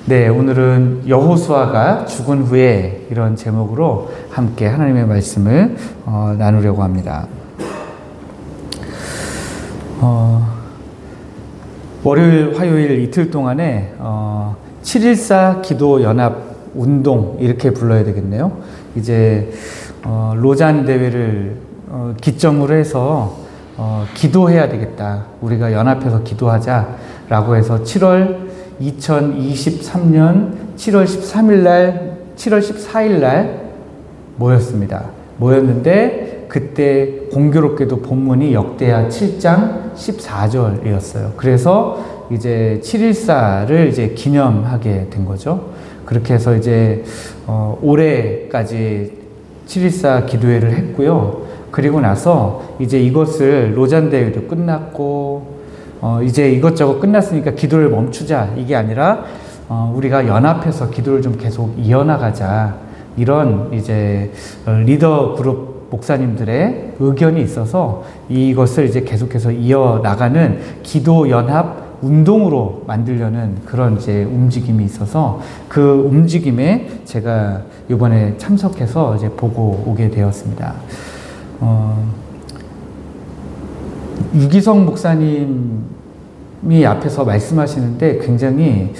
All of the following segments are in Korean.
네, 오늘은 여호수아가 죽은 후에 이런 제목으로 함께 하나님의 말씀을 나누려고 합니다. 월요일, 화요일 이틀 동안에 7.14 기도 연합 운동 이렇게 불러야 되겠네요. 이제 로잔 대회를 기점으로 해서 기도해야 되겠다. 우리가 연합해서 기도하자라고 해서 2023년 7월 13일 날, 7월 14일 날 모였습니다. 모였는데 그때 공교롭게도 본문이 역대하 7장 14절이었어요. 그래서 이제 7.14를 이제 기념하게 된 거죠. 그렇게 해서 이제 올해까지 7.14 기도회를 했고요. 그리고 나서 이제 이것을 로잔 대회도 끝났고 이제 이것저것 끝났으니까 기도를 멈추자 이게 아니라 우리가 연합해서 기도를 좀 계속 이어나가자 이런 이제 리더 그룹 목사님들의 의견이 있어서 이것을 이제 계속해서 이어나가는 기도 연합 운동으로 만들려는 그런 이제 움직임이 있어서 그 움직임에 제가 이번에 참석해서 이제 보고 오게 되었습니다. 유기성 목사님이 앞에서 말씀하시는데 굉장히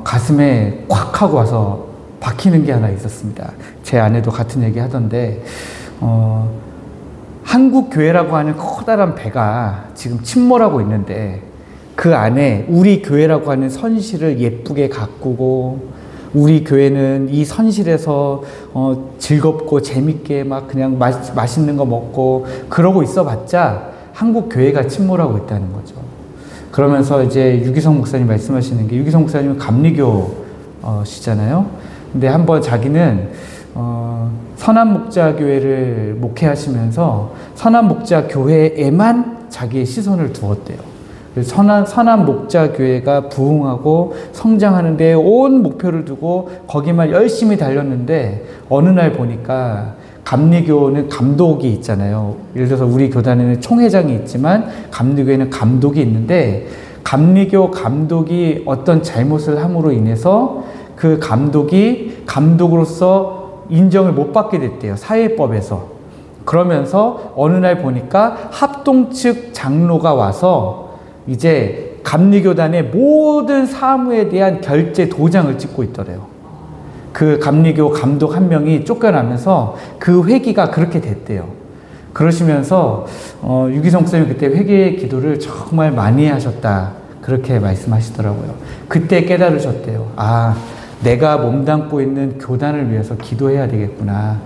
가슴에 콱 하고 와서 박히는 게 하나 있었습니다. 제 아내도 같은 얘기 하던데 한국 교회라고 하는 커다란 배가 지금 침몰하고 있는데 그 안에 우리 교회라고 하는 선실을 예쁘게 가꾸고 우리 교회는 이 선실에서 즐겁고 재밌게 막 그냥 맛있는 거 먹고 그러고 있어봤자 한국 교회가 침몰하고 있다는 거죠. 그러면서 이제 유기성 목사님 말씀하시는 게 유기성 목사님은 감리교시잖아요. 근데 한번 자기는 선한목자교회를 목회하시면서 선한목자교회에만 자기의 시선을 두었대요. 선한목자교회가 부흥하고 성장하는 데 온 목표를 두고 거기만 열심히 달렸는데 어느 날 보니까 감리교는 감독이 있잖아요. 예를 들어서 우리 교단에는 총회장이 있지만 감리교회는 감독이 있는데 감리교 감독이 어떤 잘못을 함으로 인해서 그 감독이 감독으로서 인정을 못 받게 됐대요. 사회법에서. 그러면서 어느 날 보니까 합동 측 장로가 와서 이제 감리교단의 모든 사무에 대한 결제 도장을 찍고 있더래요. 그 감리교 감독 한 명이 쫓겨나면서 그 회기가 그렇게 됐대요. 그러시면서 유기성 목사님 그때 회개 기도를 정말 많이 하셨다 그렇게 말씀하시더라고요. 그때 깨달으셨대요. 아, 내가 몸담고 있는 교단을 위해서 기도해야 되겠구나.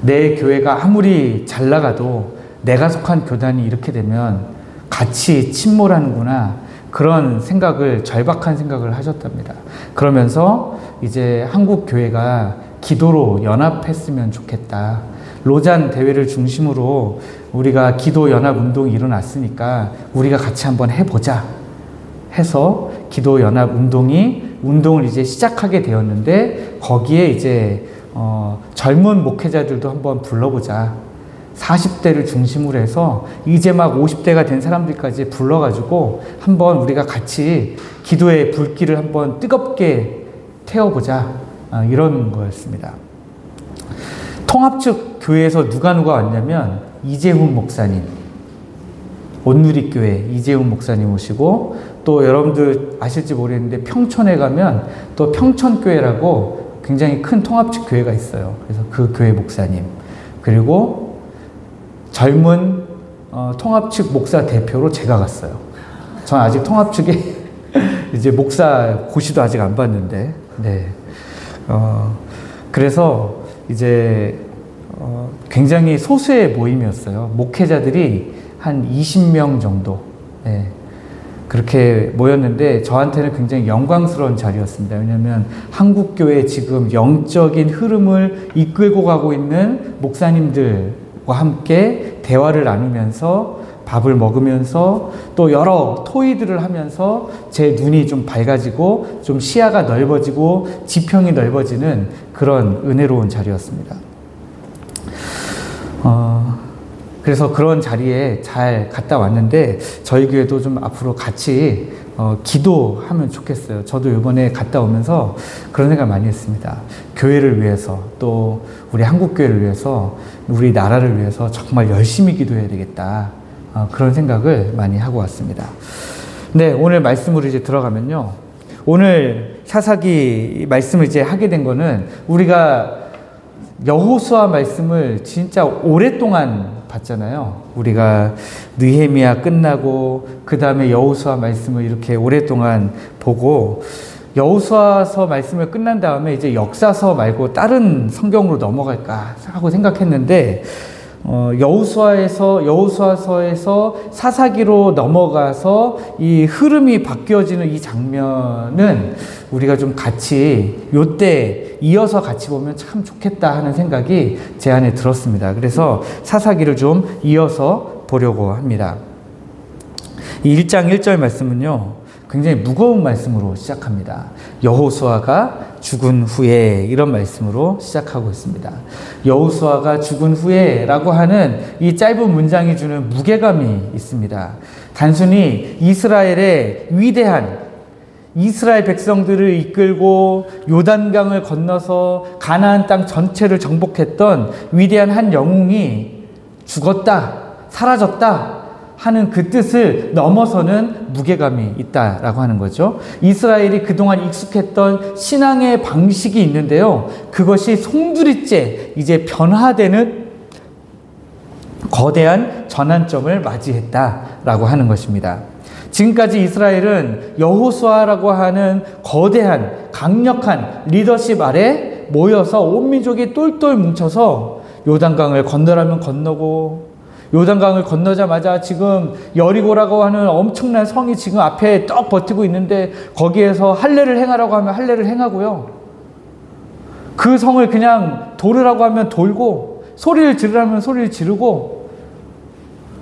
내 교회가 아무리 잘 나가도 내가 속한 교단이 이렇게 되면 같이 침몰하는구나. 그런 생각을, 절박한 생각을 하셨답니다. 그러면서 이제 한국 교회가 기도로 연합했으면 좋겠다. 로잔 대회를 중심으로 우리가 기도 연합 운동이 일어났으니까 우리가 같이 한번 해보자 해서 기도 연합 운동을 이제 시작하게 되었는데 거기에 이제 젊은 목회자들도 한번 불러보자. 40대를 중심으로 해서 이제 막 50대가 된 사람들까지 불러가지고 한번 우리가 같이 기도의 불길을 한번 뜨겁게 태워보자 이런 거였습니다. 통합측 교회에서 누가 왔냐면 이재훈 목사님, 온누리교회 이재훈 목사님 오시고 또 여러분들 아실지 모르겠는데 평촌에 가면 또 평촌교회라고 굉장히 큰 통합측 교회가 있어요. 그래서 그 교회 목사님 그리고 젊은 통합측 목사 대표로 제가 갔어요. 저는 아직 통합측에 이제 목사 고시도 아직 안 봤는데, 네. 그래서 이제 굉장히 소수의 모임이었어요. 목회자들이 한 20명 정도, 네. 그렇게 모였는데 저한테는 굉장히 영광스러운 자리였습니다. 왜냐하면 한국교회 지금 영적인 흐름을 이끌고 가고 있는 목사님들 함께 대화를 나누면서 밥을 먹으면서 또 여러 토의들을 하면서 제 눈이 좀 밝아지고 좀 시야가 넓어지고 지평이 넓어지는 그런 은혜로운 자리였습니다. 그래서 그런 자리에 잘 갔다 왔는데 저희 교회도 좀 앞으로 같이 기도하면 좋겠어요. 저도 이번에 갔다 오면서 그런 생각 많이 했습니다. 교회를 위해서, 또 우리 한국교회를 위해서, 우리 나라를 위해서 정말 열심히 기도해야 되겠다. 그런 생각을 많이 하고 왔습니다. 네, 오늘 말씀으로 이제 들어가면요. 오늘 사사기 말씀을 이제 하게 된 거는 우리가 여호수아 말씀을 진짜 오랫동안 봤잖아요. 우리가 느헤미야 끝나고 그 다음에 여호수아 말씀을 이렇게 오랫동안 보고 여호수아서 말씀을 끝난 다음에 이제 역사서 말고 다른 성경으로 넘어갈까 하고 생각했는데 여호수아서에서 사사기로 넘어가서 이 흐름이 바뀌어지는 이 장면은 우리가 좀 같이 요때 이어서 같이 보면 참 좋겠다 하는 생각이 제 안에 들었습니다. 그래서 사사기를 좀 이어서 보려고 합니다. 이 1장 1절 말씀은요, 굉장히 무거운 말씀으로 시작합니다. 여호수아가 죽은 후에, 이런 말씀으로 시작하고 있습니다. 여호수아가 죽은 후에 라고 하는 이 짧은 문장이 주는 무게감이 있습니다. 단순히 이스라엘의 위대한 이스라엘 백성들을 이끌고 요단강을 건너서 가나안 땅 전체를 정복했던 위대한 한 영웅이 죽었다, 사라졌다 하는 그 뜻을 넘어서는 무게감이 있다라고 하는 거죠. 이스라엘이 그동안 익숙했던 신앙의 방식이 있는데요. 그것이 송두리째 이제 변화되는 거대한 전환점을 맞이했다라고 하는 것입니다. 지금까지 이스라엘은 여호수아라고 하는 거대한 강력한 리더십 아래 모여서 온 민족이 똘똘 뭉쳐서 요단강을 건너라면 건너고, 요단강을 건너자마자 지금 여리고라고 하는 엄청난 성이 지금 앞에 떡 버티고 있는데 거기에서 할례를 행하라고 하면 할례를 행하고요. 그 성을 그냥 돌으라고 하면 돌고, 소리를 지르라면 소리를 지르고,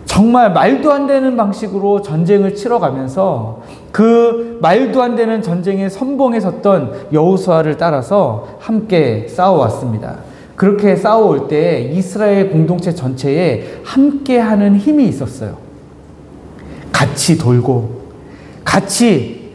정말 말도 안 되는 방식으로 전쟁을 치러가면서 그 말도 안 되는 전쟁의 선봉에 섰던 여호수아를 따라서 함께 싸워왔습니다. 그렇게 싸워올 때 이스라엘 공동체 전체에 함께하는 힘이 있었어요. 같이 돌고, 같이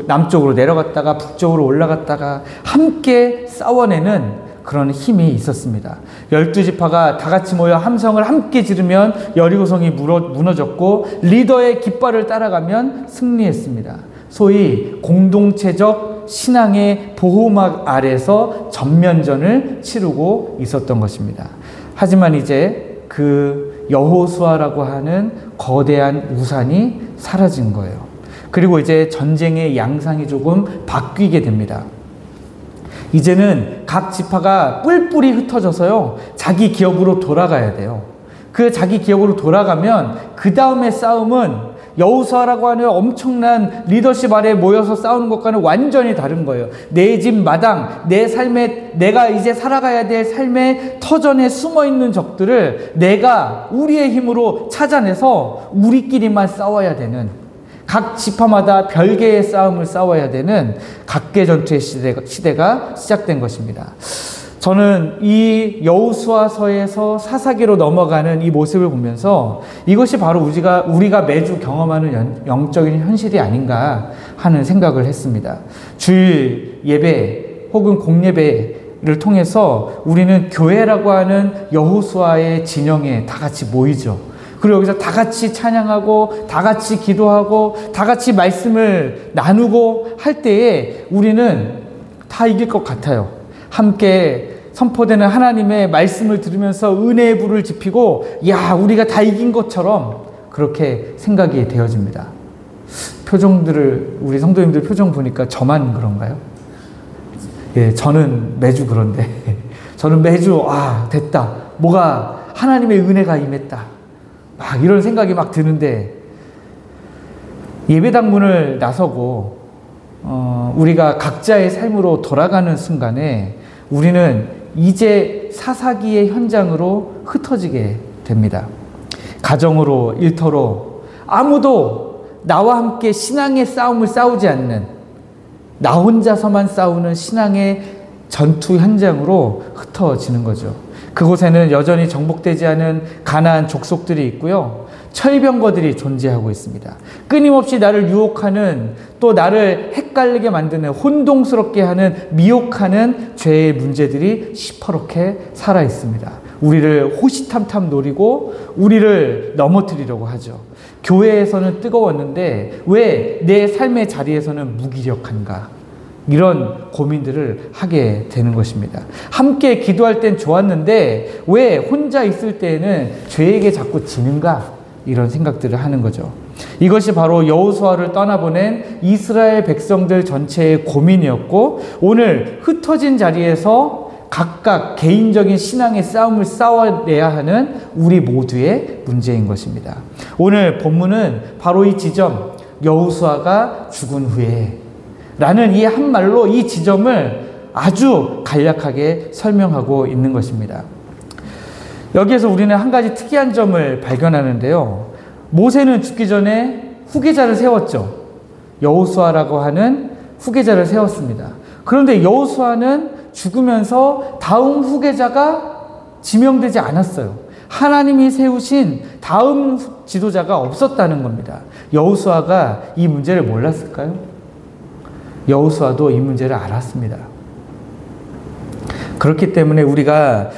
남쪽으로 내려갔다가 북쪽으로 올라갔다가 함께 싸워내는 그런 힘이 있었습니다. 12지파가 다 같이 모여 함성을 함께 지르면 여리고성이 무너졌고, 리더의 깃발을 따라가면 승리했습니다. 소위 공동체적 신앙의 보호막 아래서 전면전을 치르고 있었던 것입니다. 하지만 이제 그 여호수아라고 하는 거대한 우산이 사라진 거예요. 그리고 이제 전쟁의 양상이 조금 바뀌게 됩니다. 이제는 각 지파가 뿔뿔이 흩어져서요, 자기 기업으로 돌아가야 돼요. 그 자기 기업으로 돌아가면 그 다음에 싸움은 여호수아라고 하는 엄청난 리더십 아래 모여서 싸우는 것과는 완전히 다른 거예요. 내 집 마당, 내 삶에, 내가 이제 살아가야 될 삶의 터전에 숨어있는 적들을 내가 우리의 힘으로 찾아내서 우리끼리만 싸워야 되는, 각 지파마다 별개의 싸움을 싸워야 되는 각계 전투의 시대가 시작된 것입니다. 저는 이 여호수아서에서 사사기로 넘어가는 이 모습을 보면서 이것이 바로 우리가 매주 경험하는 영적인 현실이 아닌가 하는 생각을 했습니다. 주일 예배 혹은 공예배를 통해서 우리는 교회라고 하는 여호수아의 진영에 다 같이 모이죠. 그리고 여기서 다 같이 찬양하고, 다 같이 기도하고, 다 같이 말씀을 나누고 할 때에 우리는 다 이길 것 같아요. 함께 선포되는 하나님의 말씀을 들으면서 은혜의 불을 지피고, 야, 우리가 다 이긴 것처럼 그렇게 생각이 되어집니다. 표정들을, 우리 성도님들 표정 보니까 저만 그런가요? 예, 저는 매주 그런데, 저는 매주, 됐다. 뭐가 하나님의 은혜가 임했다. 막 이런 생각이 막 드는데, 예배당 문을 나서고 우리가 각자의 삶으로 돌아가는 순간에 우리는 이제 사사기의 현장으로 흩어지게 됩니다. 가정으로, 일터로, 아무도 나와 함께 신앙의 싸움을 싸우지 않는, 나 혼자서만 싸우는 신앙의 전투 현장으로 흩어지는 거죠. 그곳에는 여전히 정복되지 않은 가나안 족속들이 있고요. 철병거들이 존재하고 있습니다. 끊임없이 나를 유혹하는, 또 나를 헷갈리게 만드는, 혼동스럽게 하는, 미혹하는 죄의 문제들이 시퍼렇게 살아 있습니다. 우리를 호시탐탐 노리고 우리를 넘어뜨리려고 하죠. 교회에서는 뜨거웠는데 왜 내 삶의 자리에서는 무기력한가? 이런 고민들을 하게 되는 것입니다. 함께 기도할 땐 좋았는데 왜 혼자 있을 때에는 죄에게 자꾸 지는가? 이런 생각들을 하는 거죠. 이것이 바로 여호수아를 떠나보낸 이스라엘 백성들 전체의 고민이었고, 오늘 흩어진 자리에서 각각 개인적인 신앙의 싸움을 싸워내야 하는 우리 모두의 문제인 것입니다. 오늘 본문은 바로 이 지점, 여호수아가 죽은 후에 라는 이 한 말로 이 지점을 아주 간략하게 설명하고 있는 것입니다. 여기에서 우리는 한 가지 특이한 점을 발견하는데요. 모세는 죽기 전에 후계자를 세웠죠. 여호수아라고 하는 후계자를 세웠습니다. 그런데 여호수아는 죽으면서 다음 후계자가 지명되지 않았어요. 하나님이 세우신 다음 지도자가 없었다는 겁니다. 여호수아가 이 문제를 몰랐을까요? 여호수아도 이 문제를 알았습니다. 그렇기 때문에 우리가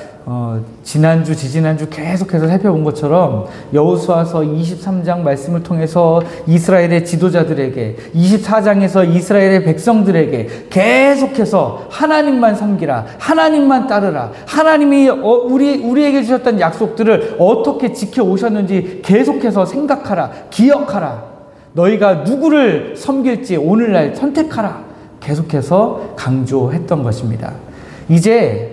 지난주, 지지난주 계속해서 살펴본 것처럼 여호수아서 23장 말씀을 통해서 이스라엘의 지도자들에게, 24장에서 이스라엘의 백성들에게 계속해서 하나님만 섬기라, 하나님만 따르라, 하나님이 우리에게 주셨던 약속들을 어떻게 지켜오셨는지 계속해서 생각하라, 기억하라, 너희가 누구를 섬길지 오늘날 선택하라, 계속해서 강조했던 것입니다. 이제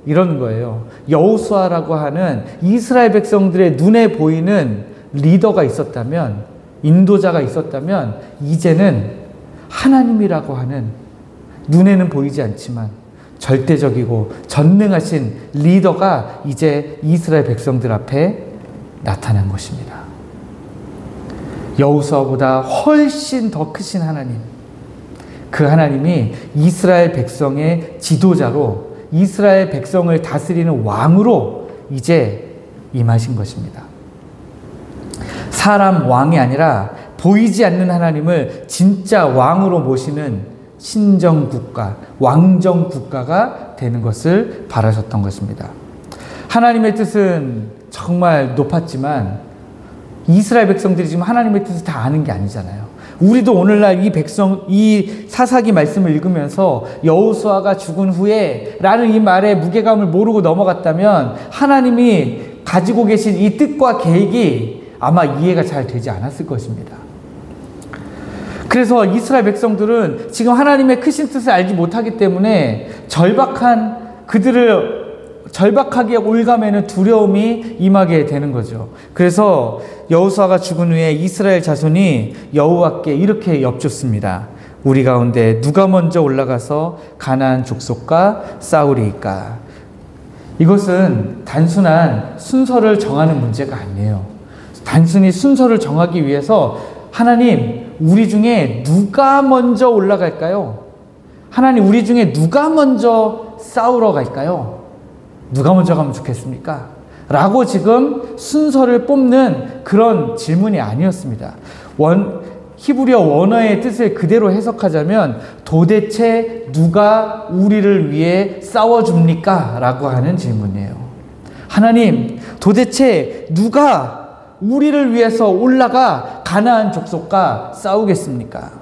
이런 거예요. 여호수아라고 하는 이스라엘 백성들의 눈에 보이는 리더가 있었다면, 인도자가 있었다면, 이제는 하나님이라고 하는 눈에는 보이지 않지만 절대적이고 전능하신 리더가 이제 이스라엘 백성들 앞에 나타난 것입니다. 여호수아보다 훨씬 더 크신 하나님, 그 하나님이 이스라엘 백성의 지도자로, 이스라엘 백성을 다스리는 왕으로 이제 임하신 것입니다. 사람 왕이 아니라 보이지 않는 하나님을 진짜 왕으로 모시는 신정국가, 왕정국가가 되는 것을 바라셨던 것입니다. 하나님의 뜻은 정말 높았지만 이스라엘 백성들이 지금 하나님의 뜻을 다 아는 게 아니잖아요. 우리도 오늘날 이 사사기 말씀을 읽으면서 여호수아가 죽은 후에 라는 이 말의 무게감을 모르고 넘어갔다면 하나님이 가지고 계신 이 뜻과 계획이 아마 이해가 잘 되지 않았을 것입니다. 그래서 이스라엘 백성들은 지금 하나님의 크신 뜻을 알지 못하기 때문에 절박하게 올가매는 두려움이 임하게 되는 거죠. 그래서 여호수아가 죽은 후에 이스라엘 자손이 여호와께 이렇게 엽죽습니다. 우리 가운데 누가 먼저 올라가서 가나안 족속과 싸우리이까? 이것은 단순한 순서를 정하는 문제가 아니에요. 단순히 순서를 정하기 위해서 하나님, 우리 중에 누가 먼저 올라갈까요? 하나님, 우리 중에 누가 먼저 싸우러 갈까요? 누가 먼저 가면 좋겠습니까? 라고 지금 순서를 뽑는 그런 질문이 아니었습니다. 히브리어 원어의 뜻을 그대로 해석하자면 도대체 누가 우리를 위해 싸워줍니까? 라고 하는 질문이에요. 하나님, 도대체 누가 우리를 위해서 올라가 가나안 족속과 싸우겠습니까?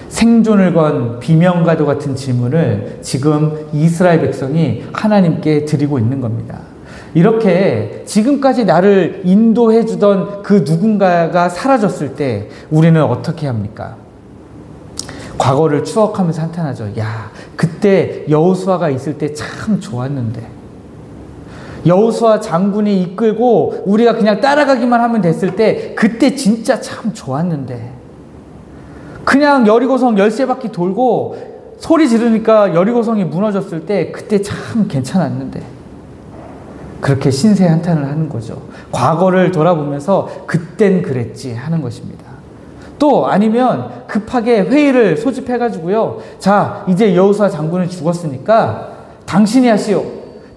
생존을 건 비명과도 같은 질문을 지금 이스라엘 백성이 하나님께 드리고 있는 겁니다. 이렇게 지금까지 나를 인도해 주던 그 누군가가 사라졌을 때 우리는 어떻게 합니까? 과거를 추억하면서 한탄하죠. 야, 그때 여호수아가 있을 때 참 좋았는데, 여호수아 장군이 이끌고 우리가 그냥 따라가기만 하면 됐을 때 그때 진짜 참 좋았는데, 그냥 여리고성 13바퀴 돌고 소리 지르니까 여리고성이 무너졌을 때 그때 참 괜찮았는데, 그렇게 신세 한탄을 하는 거죠. 과거를 돌아보면서 그땐 그랬지 하는 것입니다. 또 아니면 급하게 회의를 소집해가지고요, 자, 이제 여호수아 장군은 죽었으니까 당신이 하시오.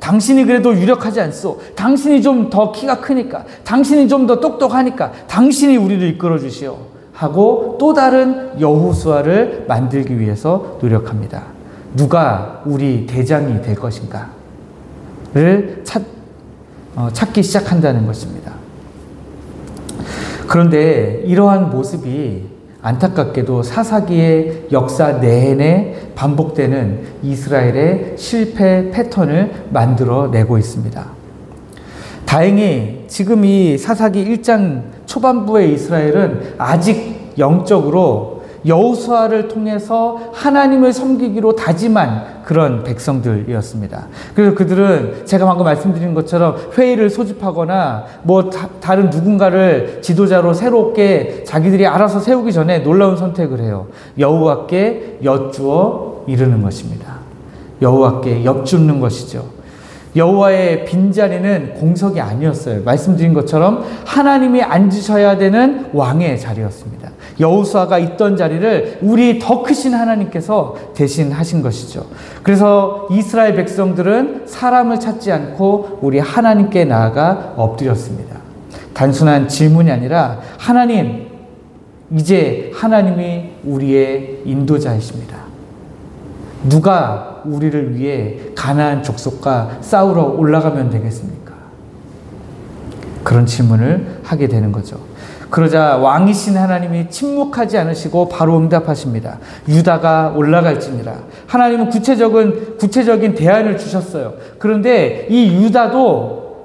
당신이 그래도 유력하지 않소. 당신이 좀 더 키가 크니까, 당신이 좀 더 똑똑하니까 당신이 우리를 이끌어 주시오 하고 또 다른 여호수아를 만들기 위해서 노력합니다. 누가 우리 대장이 될 것인가를 찾기 시작한다는 것입니다. 그런데 이러한 모습이 안타깝게도 사사기의 역사 내내 반복되는 이스라엘의 실패 패턴을 만들어내고 있습니다. 다행히 지금 이 사사기 1장 초반부의 이스라엘은 아직 영적으로 여호수아를 통해서 하나님을 섬기기로 다짐한 그런 백성들이었습니다. 그래서 그들은 제가 방금 말씀드린 것처럼 회의를 소집하거나 뭐 다른 누군가를 지도자로 새롭게 자기들이 알아서 세우기 전에 놀라운 선택을 해요. 여호와께 여쭈어 이르는 것입니다. 여호와께 엽주는 것이죠. 여호와의 빈자리는 공석이 아니었어요. 말씀드린 것처럼 하나님이 앉으셔야 되는 왕의 자리였습니다. 여호수아가 있던 자리를 우리 더 크신 하나님께서 대신하신 것이죠. 그래서 이스라엘 백성들은 사람을 찾지 않고 우리 하나님께 나아가 엎드렸습니다. 단순한 질문이 아니라 하나님, 이제 하나님이 우리의 인도자이십니다. 누가 우리를 위해 가나안 족속과 싸우러 올라가면 되겠습니까? 그런 질문을 하게 되는 거죠. 그러자 왕이신 하나님이 침묵하지 않으시고 바로 응답하십니다. 유다가 올라갈지니라. 하나님은 구체적인 대안을 주셨어요. 그런데 이 유다도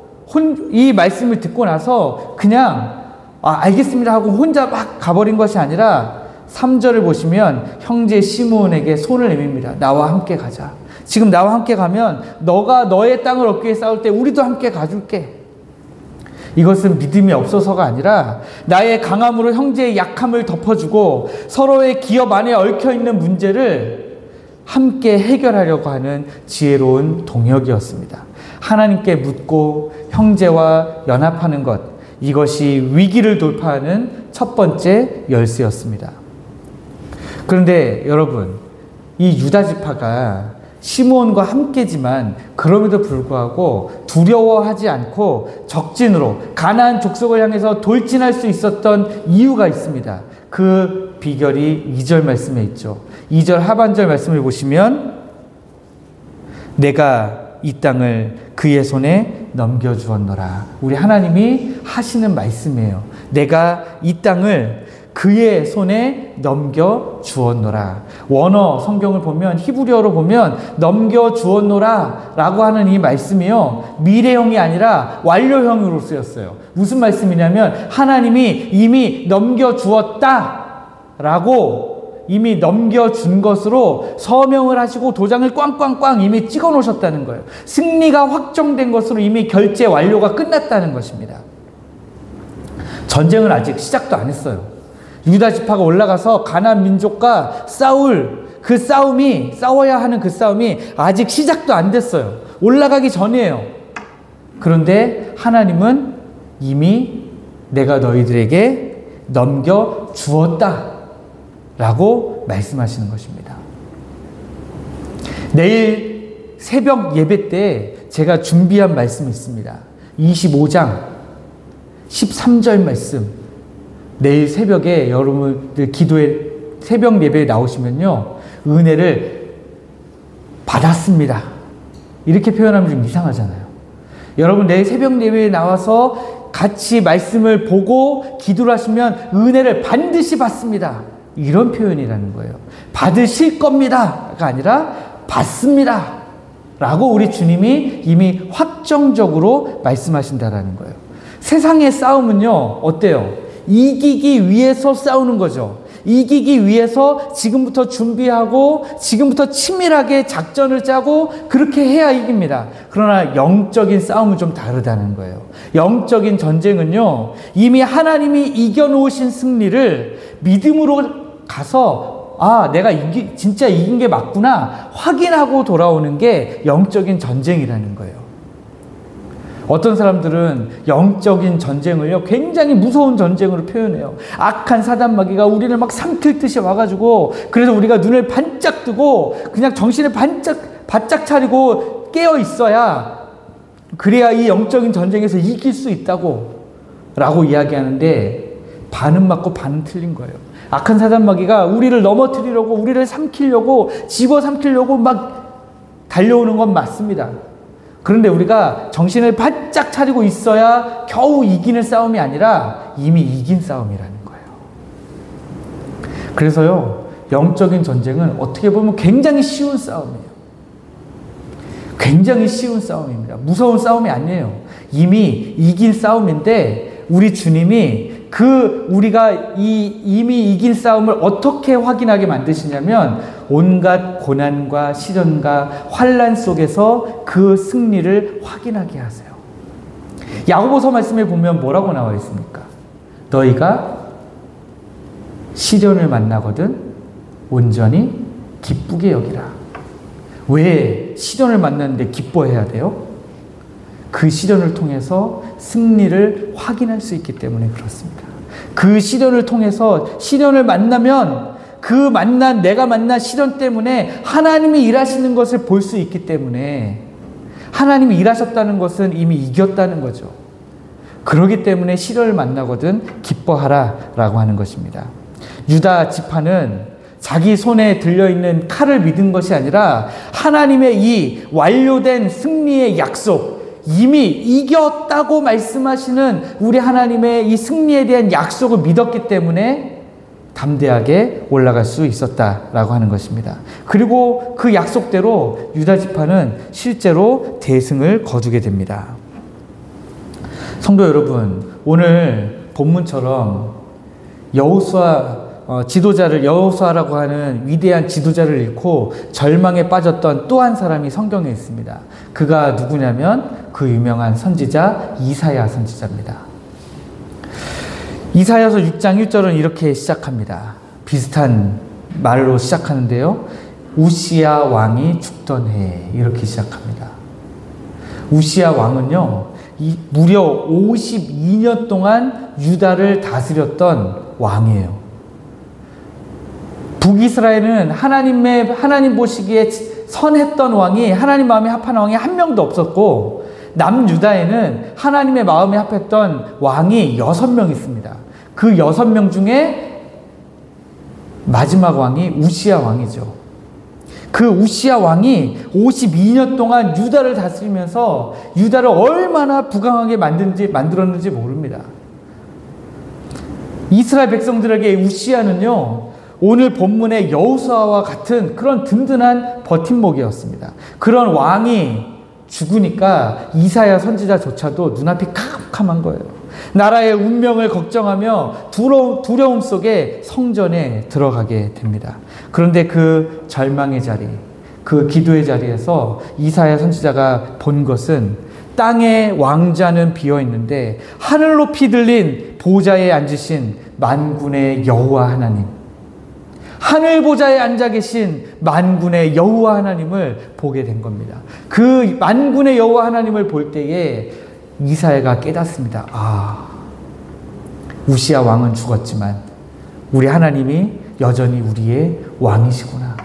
이 말씀을 듣고 나서 그냥 알겠습니다 하고 혼자 막 가버린 것이 아니라 3절을 보시면 형제 시므온에게 손을 내밉니다. 나와 함께 가자. 지금 나와 함께 가면 너가 너의 땅을 얻기 위해 싸울 때 우리도 함께 가줄게. 이것은 믿음이 없어서가 아니라 나의 강함으로 형제의 약함을 덮어주고 서로의 기업 안에 얽혀있는 문제를 함께 해결하려고 하는 지혜로운 동역이었습니다. 하나님께 묻고 형제와 연합하는 것, 이것이 위기를 돌파하는 첫 번째 열쇠였습니다. 그런데 여러분, 이 유다 지파가 시므온과 함께지만 그럼에도 불구하고 두려워하지 않고 적진으로 가나안 족속을 향해서 돌진할 수 있었던 이유가 있습니다. 그 비결이 2절 말씀에 있죠. 2절 하반절 말씀을 보시면 내가 이 땅을 그의 손에 넘겨주었노라. 우리 하나님이 하시는 말씀이에요. 내가 이 땅을 그의 손에 넘겨주었노라. 원어 성경을 보면, 히브리어로 보면 넘겨주었노라 라고 하는 이 말씀이요, 미래형이 아니라 완료형으로 쓰였어요. 무슨 말씀이냐면 하나님이 이미 넘겨주었다 라고, 이미 넘겨준 것으로 서명을 하시고 도장을 꽝꽝꽝 이미 찍어 놓으셨다는 거예요. 승리가 확정된 것으로 이미 결제 완료가 끝났다는 것입니다. 전쟁은 아직 시작도 안 했어요. 유다 지파가 올라가서 가나안 민족과 싸워야 하는 그 싸움이 아직 시작도 안 됐어요. 올라가기 전이에요. 그런데 하나님은 이미 내가 너희들에게 넘겨주었다 라고 말씀하시는 것입니다. 내일 새벽 예배 때 제가 준비한 말씀이 있습니다. 25장 13절 말씀. 내일 새벽에 여러분들 기도에 새벽 예배에 나오시면요, 은혜를 받았습니다 이렇게 표현하면 좀 이상하잖아요. 여러분 내일 새벽 예배에 나와서 같이 말씀을 보고 기도를 하시면 은혜를 반드시 받습니다 이런 표현이라는 거예요. 받으실 겁니다가 아니라 받습니다 라고 우리 주님이 이미 확정적으로 말씀하신다라는 거예요. 세상의 싸움은요, 어때요? 이기기 위해서 싸우는 거죠. 이기기 위해서 지금부터 준비하고 지금부터 치밀하게 작전을 짜고 그렇게 해야 이깁니다. 그러나 영적인 싸움은 좀 다르다는 거예요. 영적인 전쟁은요, 이미 하나님이 이겨놓으신 승리를 믿음으로 가서 내가 진짜 이긴 게 맞구나 확인하고 돌아오는 게 영적인 전쟁이라는 거예요. 어떤 사람들은 영적인 전쟁을요, 굉장히 무서운 전쟁으로 표현해요. 악한 사단마귀가 우리를 막 삼킬 듯이 와가지고, 그래서 우리가 눈을 반짝 뜨고 그냥 정신을 바짝 차리고 깨어 있어야 그래야 이 영적인 전쟁에서 이길 수 있다고 라고 이야기하는데 반은 맞고 반은 틀린 거예요. 악한 사단 마귀가 우리를 넘어뜨리려고, 우리를 삼키려고, 집어삼키려고 막 달려오는 건 맞습니다. 그런데 우리가 정신을 바짝 차리고 있어야 겨우 이기는 싸움이 아니라 이미 이긴 싸움이라는 거예요. 그래서요, 영적인 전쟁은 어떻게 보면 굉장히 쉬운 싸움이에요. 굉장히 쉬운 싸움입니다. 무서운 싸움이 아니에요. 이미 이긴 싸움인데 우리 주님이 우리가 이미 이긴 싸움을 어떻게 확인하게 만드시냐면 온갖 고난과 시련과 환난 속에서 그 승리를 확인하게 하세요. 야고보서 말씀에 보면 뭐라고 나와 있습니까? 너희가 시련을 만나거든 온전히 기쁘게 여기라. 왜 시련을 만났는데 기뻐해야 돼요? 그 시련을 통해서 승리를 확인할 수 있기 때문에 그렇습니다. 그 시련을 통해서 시련을 만나면 내가 만난 시련 때문에 하나님이 일하시는 것을 볼 수 있기 때문에 하나님이 일하셨다는 것은 이미 이겼다는 거죠. 그렇기 때문에 시련을 만나거든 기뻐하라 라고 하는 것입니다. 유다 지파는 자기 손에 들려있는 칼을 믿은 것이 아니라 하나님의 이 완료된 승리의 약속, 이미 이겼다고 말씀하시는 우리 하나님의 이 승리에 대한 약속을 믿었기 때문에 담대하게 올라갈 수 있었다라고 하는 것입니다. 그리고 그 약속대로 유다 지파는 실제로 대승을 거두게 됩니다. 성도 여러분, 오늘 본문처럼 여호수아라고 하는 위대한 지도자를 잃고 절망에 빠졌던 또 한 사람이 성경에 있습니다. 그가 누구냐면 그 유명한 선지자 이사야 선지자입니다. 이사야서 6장 1절은 이렇게 시작합니다. 비슷한 말로 시작하는데요. 우시야 왕이 죽던 해, 이렇게 시작합니다. 우시야 왕은요, 무려 52년 동안 유다를 다스렸던 왕이에요. 북이스라엘은 하나님 보시기에 선했던 왕이, 하나님 마음에 합한 왕이 한 명도 없었고, 남유다에는 하나님의 마음에 합했던 왕이 6명 있습니다. 그 6명 중에 마지막 왕이 우시야 왕이죠. 그 우시야 왕이 52년 동안 유다를 다스리면서 유다를 얼마나 부강하게 만들었는지 모릅니다. 이스라엘 백성들에게 우시야는요, 오늘 본문의 여호수아와 같은 그런 든든한 버팀목이었습니다. 그런 왕이 죽으니까 이사야 선지자조차도 눈앞이 캄캄한 거예요. 나라의 운명을 걱정하며 두려움 속에 성전에 들어가게 됩니다. 그런데 그 절망의 자리, 그 기도의 자리에서 이사야 선지자가 본 것은 땅의 왕자는 비어 있는데 하늘 높이 들린 보좌에 앉으신 만군의 여호와 하나님, 하늘 보좌에 앉아 계신 만군의 여호와 하나님을 보게 된 겁니다. 그 만군의 여호와 하나님을 볼 때에 이사야가 깨닫습니다. 우시야 왕은 죽었지만 우리 하나님이 여전히 우리의 왕이시구나.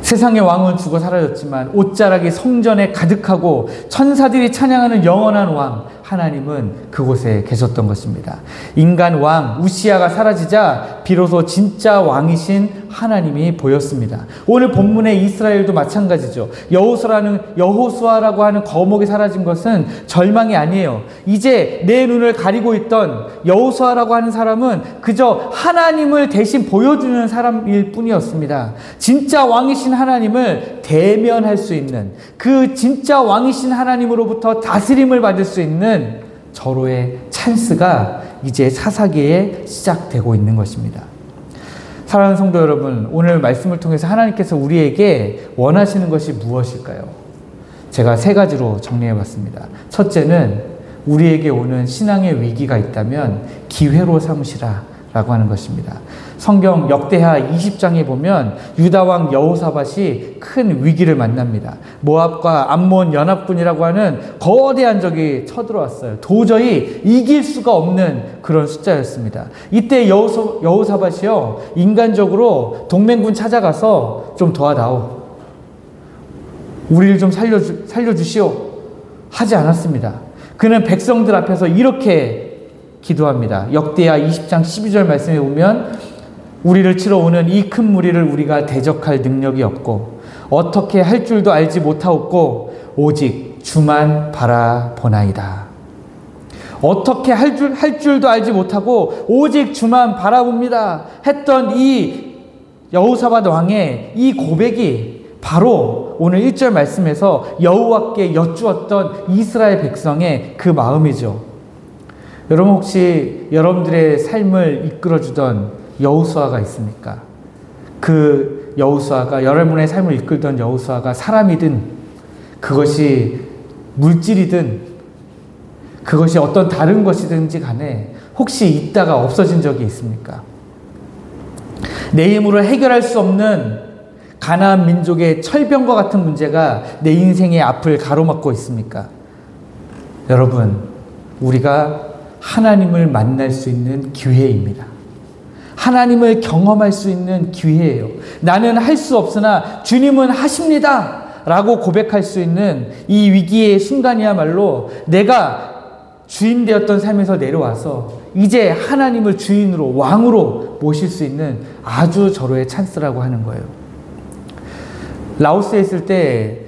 세상의 왕은 죽어 사라졌지만 옷자락이 성전에 가득하고 천사들이 찬양하는 영원한 왕 하나님은 그곳에 계셨던 것입니다. 인간 왕 우시야가 사라지자 비로소 진짜 왕이신 하나님이 보였습니다. 오늘 본문의 이스라엘도 마찬가지죠. 여호수아라고 하는 거목이 사라진 것은 절망이 아니에요. 이제 내 눈을 가리고 있던 여호수아라고 하는 사람은 그저 하나님을 대신 보여주는 사람일 뿐이었습니다. 진짜 왕이신 하나님을 대면할 수 있는, 그 진짜 왕이신 하나님으로부터 다스림을 받을 수 있는 절호의 찬스가 이제 사사기에 시작되고 있는 것입니다. 사랑하는 성도 여러분, 오늘 말씀을 통해서 하나님께서 우리에게 원하시는 것이 무엇일까요? 제가 3가지로 정리해 봤습니다. 첫째는 우리에게 오는 신앙의 위기가 있다면 기회로 삼으시라 라고 하는 것입니다. 성경 역대하 20장에 보면 유다왕 여호사밧이 큰 위기를 만납니다. 모압과 암몬 연합군이라고 하는 거대한 적이 쳐들어왔어요. 도저히 이길 수가 없는 그런 숫자였습니다. 이때 여호사밧이요, 인간적으로 동맹군 찾아가서 좀 도와다오, 우리를 좀 살려주시오 하지 않았습니다. 그는 백성들 앞에서 이렇게 기도합니다. 역대하 20장 12절 말씀에 보면 우리를 치러 오는 이 큰 무리를 우리가 대적할 능력이 없고 어떻게 할 줄도 알지 못하옵고 오직 주만 바라보나이다. 어떻게 할 줄도 알지 못하고 오직 주만 바라봅니다 했던 이 여호사밧 왕의 이 고백이 바로 오늘 1절 말씀에서 여호와께 여쭈었던 이스라엘 백성의 그 마음이죠. 여러분 혹시 여러분들의 삶을 이끌어주던 여호수아가 있습니까? 그 여호수아가 여러분의 삶을 이끌던 여호수아가 사람이든 그것이 물질이든 그것이 어떤 다른 것이든지 간에 혹시 있다가 없어진 적이 있습니까? 내 힘으로 해결할 수 없는 가나안 민족의 철병과 같은 문제가 내 인생의 앞을 가로막고 있습니까? 여러분, 우리가 하나님을 만날 수 있는 기회입니다. 하나님을 경험할 수 있는 기회예요. 나는 할 수 없으나 주님은 하십니다 라고 고백할 수 있는 이 위기의 순간이야말로 내가 주인 되었던 삶에서 내려와서 이제 하나님을 주인으로 왕으로 모실 수 있는 아주 절호의 찬스라고 하는 거예요. 라오스에 있을 때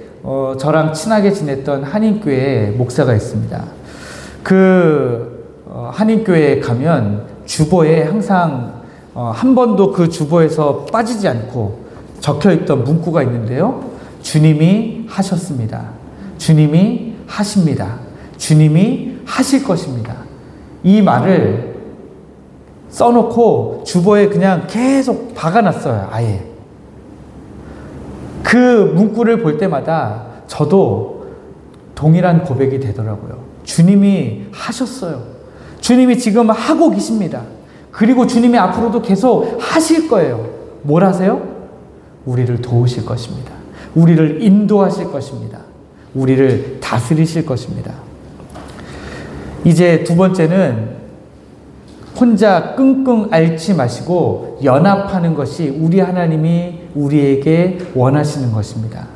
저랑 친하게 지냈던 한인교회 목사가 있습니다. 한인교회에 가면 주보에 항상 한 번도 그 주보에서 빠지지 않고 적혀있던 문구가 있는데요. 주님이 하셨습니다. 주님이 하십니다. 주님이 하실 것입니다. 이 말을 써놓고 주보에 그냥 계속 박아놨어요. 아예. 그 문구를 볼 때마다 저도 동일한 고백이 되더라고요. 주님이 하셨어요. 주님이 지금 하고 계십니다. 그리고 주님이 앞으로도 계속 하실 거예요. 뭘 하세요? 우리를 도우실 것입니다. 우리를 인도하실 것입니다. 우리를 다스리실 것입니다. 이제 두 번째는 혼자 끙끙 앓지 마시고 연합하는 것이 우리 하나님이 우리에게 원하시는 것입니다.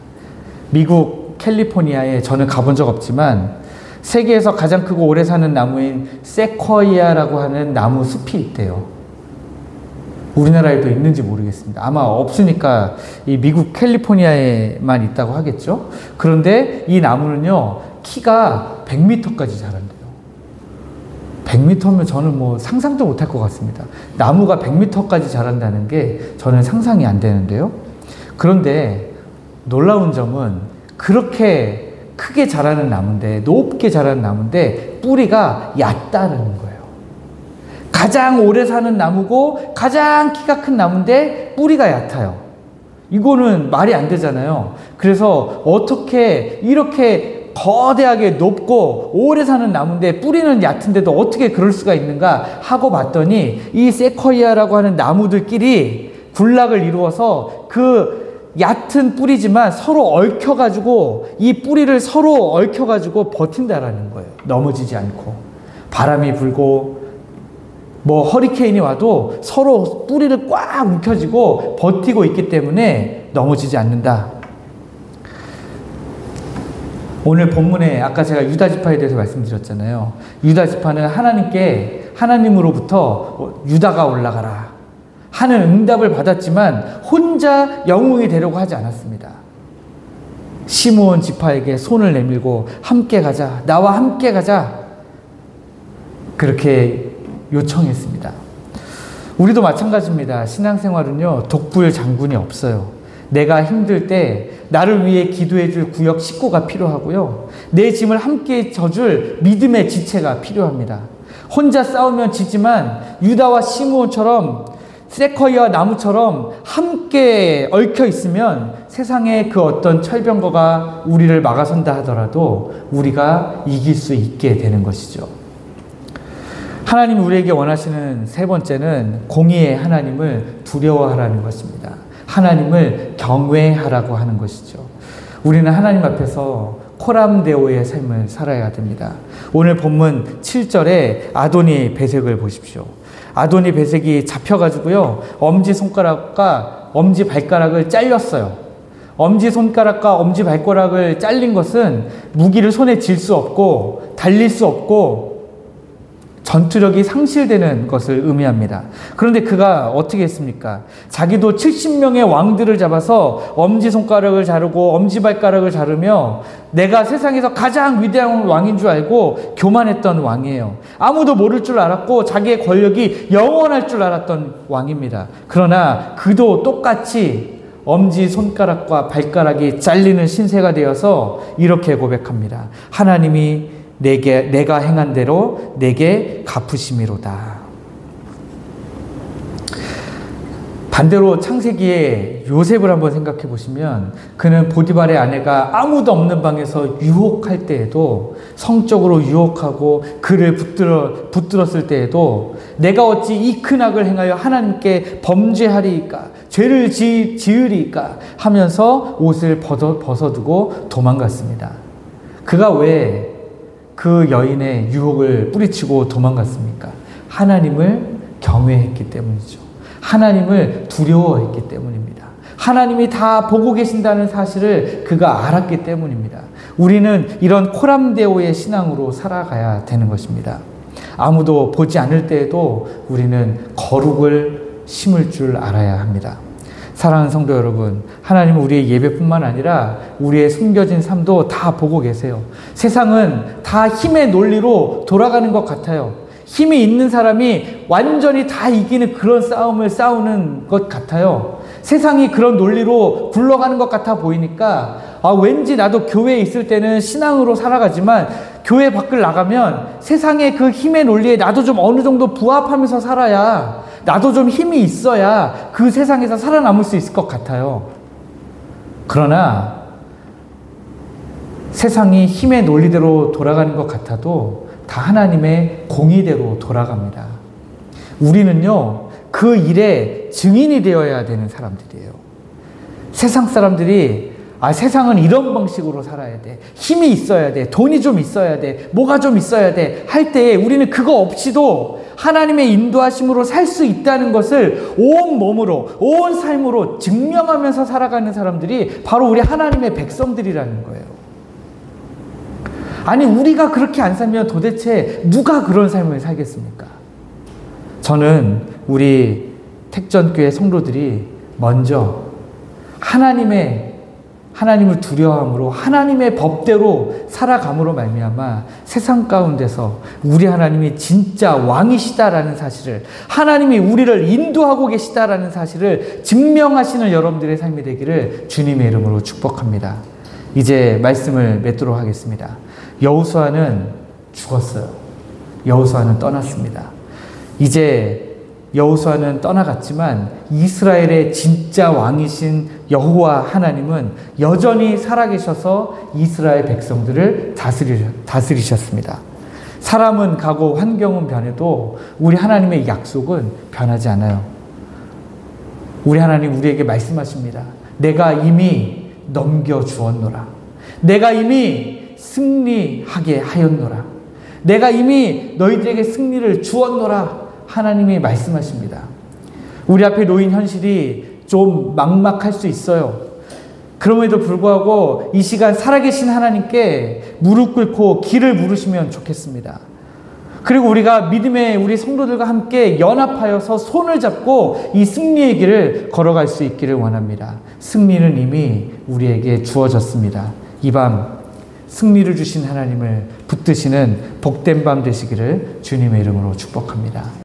미국 캘리포니아에 저는 가본 적 없지만 세계에서 가장 크고 오래 사는 나무인 세쿼이아라고 하는 나무 숲이 있대요. 우리나라에도 있는지 모르겠습니다. 아마 없으니까 이 미국 캘리포니아에만 있다고 하겠죠. 그런데 이 나무는요, 키가 100m까지 자란대요. 100m면 저는 뭐 상상도 못할 것 같습니다. 나무가 100m까지 자란다는 게 저는 상상이 안 되는데요. 그런데 놀라운 점은 그렇게 크게 자라는 나무인데, 높게 자라는 나무인데 뿌리가 얕다는 거예요. 가장 오래 사는 나무고 가장 키가 큰 나무인데 뿌리가 얕아요. 이거는 말이 안 되잖아요. 그래서 어떻게 이렇게 거대하게 높고 오래 사는 나무인데 뿌리는 얕은데도 어떻게 그럴 수가 있는가 하고 봤더니 이 세쿼이아라고 하는 나무들끼리 군락을 이루어서 그 얕은 뿌리지만 서로 얽혀가지고 이 뿌리를 서로 얽혀가지고 버틴다라는 거예요. 넘어지지 않고. 바람이 불고 뭐 허리케인이 와도 서로 뿌리를 꽉 움켜쥐고 버티고 있기 때문에 넘어지지 않는다. 오늘 본문에 아까 제가 유다지파에 대해서 말씀드렸잖아요. 유다지파는 하나님으로부터 유다가 올라가라 하는 응답을 받았지만 혼자 영웅이 되려고 하지 않았습니다. 시므온 지파에게 손을 내밀고 함께 가자, 나와 함께 가자, 그렇게 요청했습니다. 우리도 마찬가지입니다. 신앙생활은요, 독불 장군이 없어요. 내가 힘들 때 나를 위해 기도해 줄 구역 식구가 필요하고요, 내 짐을 함께 져줄 믿음의 지체가 필요합니다. 혼자 싸우면 지지만 유다와 시므온처럼 세쿼이아 나무처럼 함께 얽혀 있으면 세상의 그 어떤 철병거가 우리를 막아선다 하더라도 우리가 이길 수 있게 되는 것이죠. 하나님이 우리에게 원하시는 세 번째는 공의의 하나님을 두려워하라는 것입니다. 하나님을 경외하라고 하는 것이죠. 우리는 하나님 앞에서 코람데오의 삶을 살아야 됩니다. 오늘 본문 7절에 아도니 베색을 보십시오. 아도니 베색이 잡혀가지고요, 엄지손가락과 엄지발가락을 잘렸어요. 엄지손가락과 엄지발가락을 잘린 것은 무기를 손에 쥘 수 없고 달릴 수 없고 전투력이 상실되는 것을 의미합니다. 그런데 그가 어떻게 했습니까? 자기도 70명의 왕들을 잡아서 엄지손가락을 자르고 엄지발가락을 자르며 내가 세상에서 가장 위대한 왕인 줄 알고 교만했던 왕이에요. 아무도 모를 줄 알았고 자기의 권력이 영원할 줄 알았던 왕입니다. 그러나 그도 똑같이 엄지손가락과 발가락이 잘리는 신세가 되어서 이렇게 고백합니다. 하나님이 내가 행한 대로 내게 갚으심이로다. 반대로 창세기에 요셉을 한번 생각해 보시면 그는 보디발의 아내가 아무도 없는 방에서 유혹할 때에도 성적으로 유혹하고 그를 붙들었을 때에도 내가 어찌 이 큰 악을 행하여 하나님께 범죄하리이까 죄를 지으리이까 하면서 옷을 벗어두고 도망갔습니다. 그가 왜 그 여인의 유혹을 뿌리치고 도망갔습니까? 하나님을 경외했기 때문이죠. 하나님을 두려워했기 때문입니다. 하나님이 다 보고 계신다는 사실을 그가 알았기 때문입니다. 우리는 이런 코람데오의 신앙으로 살아가야 되는 것입니다. 아무도 보지 않을 때에도 우리는 거룩을 심을 줄 알아야 합니다. 사랑하는 성도 여러분, 하나님은 우리의 예배뿐만 아니라 우리의 숨겨진 삶도 다 보고 계세요. 세상은 다 힘의 논리로 돌아가는 것 같아요. 힘이 있는 사람이 완전히 다 이기는 그런 싸움을 싸우는 것 같아요. 세상이 그런 논리로 굴러가는 것 같아 보이니까 왠지 나도 교회에 있을 때는 신앙으로 살아가지만 교회 밖을 나가면 세상의 그 힘의 논리에 나도 좀 어느 정도 부합하면서 살아야 나도 좀 힘이 있어야 그 세상에서 살아남을 수 있을 것 같아요. 그러나 세상이 힘의 논리대로 돌아가는 것 같아도 다 하나님의 공의대로 돌아갑니다. 우리는요, 그 일에 증인이 되어야 되는 사람들이에요. 세상 사람들이 세상은 이런 방식으로 살아야 돼. 힘이 있어야 돼. 돈이 좀 있어야 돼. 뭐가 좀 있어야 돼. 할 때에 우리는 그거 없이도 하나님의 인도하심으로 살 수 있다는 것을 온 몸으로, 온 삶으로 증명하면서 살아가는 사람들이 바로 우리 하나님의 백성들이라는 거예요. 아니, 우리가 그렇게 안 살면 도대체 누가 그런 삶을 살겠습니까? 저는 우리 택전교회 성도들이 먼저 하나님을 두려워함으로 하나님의 법대로 살아감으로 말미암아 세상 가운데서 우리 하나님이 진짜 왕이시다라는 사실을, 하나님이 우리를 인도하고 계시다라는 사실을 증명하시는 여러분들의 삶이 되기를 주님의 이름으로 축복합니다. 이제 말씀을 맺도록 하겠습니다. 여호수아는 죽었어요. 여호수아는 떠났습니다. 이제 여호수아는 떠나갔지만 이스라엘의 진짜 왕이신 여호와 하나님은 여전히 살아계셔서 이스라엘 백성들을 다스리셨습니다. 사람은 가고 환경은 변해도 우리 하나님의 약속은 변하지 않아요. 우리 하나님 우리에게 말씀하십니다. 내가 이미 넘겨주었노라. 내가 이미 승리하게 하였노라. 내가 이미 너희들에게 승리를 주었노라. 하나님이 말씀하십니다. 우리 앞에 놓인 현실이 좀 막막할 수 있어요. 그럼에도 불구하고 이 시간 살아계신 하나님께 무릎 꿇고 길을 물으시면 좋겠습니다. 그리고 우리가 믿음의 우리 성도들과 함께 연합하여서 손을 잡고 이 승리의 길을 걸어갈 수 있기를 원합니다. 승리는 이미 우리에게 주어졌습니다. 이 밤 승리를 주신 하나님을 붙드시는 복된 밤 되시기를 주님의 이름으로 축복합니다.